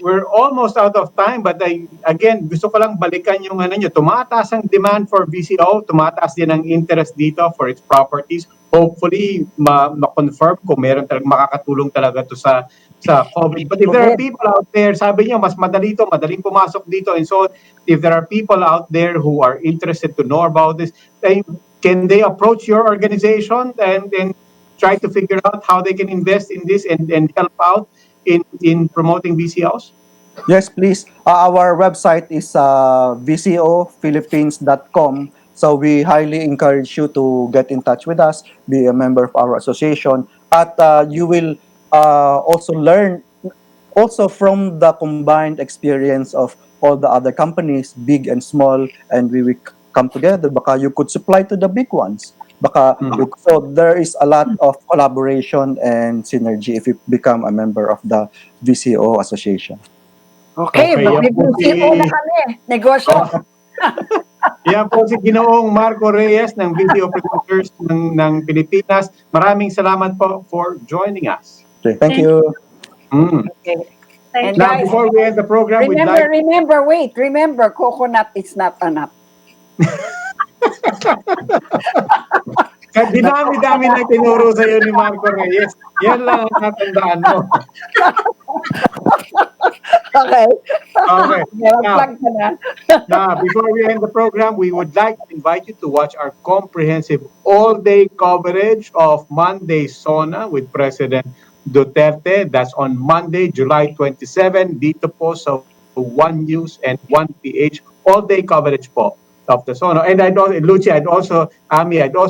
we're almost out of time, but again, gusto ko lang balikan yung nyo. Tumataas ang demand for VCO, tumataas din ang interest dito for its properties. Hopefully, ma-confirm kung meron talagang makakatulong talaga to sa COVID. But if there are people out there, sabi niyo, mas madaling pumasok dito. And so, if there are people out there who are interested to know about this, can they approach your organization and try to figure out how they can invest in this and help out in promoting VCOs? Yes, please. Our website is vcophilippines.com. So we highly encourage you to get in touch with us, be a member of our association. At you will also learn also from the combined experience of all the other companies, big and small, and we will come together. Baka you could supply to the big ones. So there is a lot of collaboration and synergy if you become a member of the VCO Association. okay, mag-VCO na kami. Negosyo. Yan po si Ginoong Marco Reyes ng VCO Producers ng Pilipinas. Maraming salamat po for joining us. Okay, thank you. Okay. And Now, guys, before we end the program, remember, coconut is not enough. Dinami-dami na tinuro sa'yo ni Marco Reyes. Yan lang ang natandaan mo. Okay. Okay. Plug ka na. Now, before we end the program, we would like to invite you to watch our comprehensive all-day coverage of Monday Sona with President Duterte. That's on Monday, July 27, dito po sa One News and One PH. All-day coverage po of the Sona. And I'd also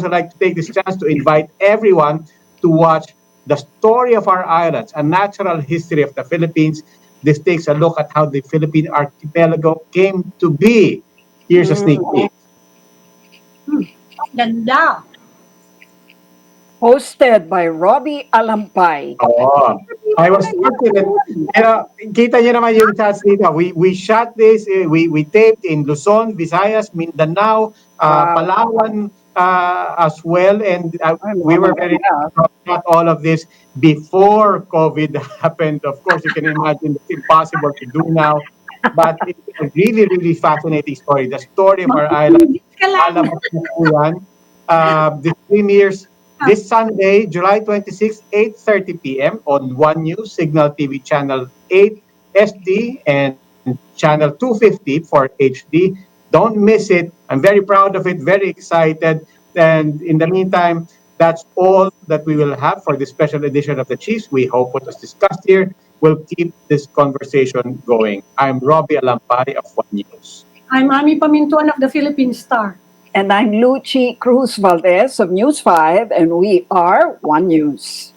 like to take this chance to invite everyone to watch The Story of Our Islands, A Natural History of the Philippines. This takes a look at how the Philippine archipelago came to be. Here's a sneak peek. Ganda. Hosted by Robbie Alampay. Oh, I was fortunate. Kita niyo naman yung chats dito. We shot this, we taped in Luzon, Visayas, Mindanao, Palawan as well, and we were very shot all of this before COVID happened. Of course, you can imagine it's impossible to do now, but it's a really, really fascinating story. The story of our island. Alam mo po yan. This premieres this Sunday, July 26, 8:30 p.m. on One News, Signal TV Channel 8 SD and Channel 250 for HD. Don't miss it. I'm very proud of it, very excited. And in the meantime, that's all that we will have for this special edition of the Chiefs. We hope what was discussed here will keep this conversation going. I'm Robbie Alampay of One News. I'm Ami Pamintuan of the Philippine Star. And I'm Lucy Cruz Valdez of News 5, and we are One News.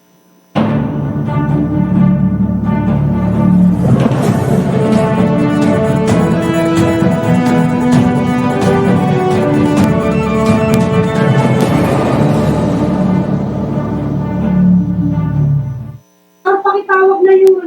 Pakitawag na yung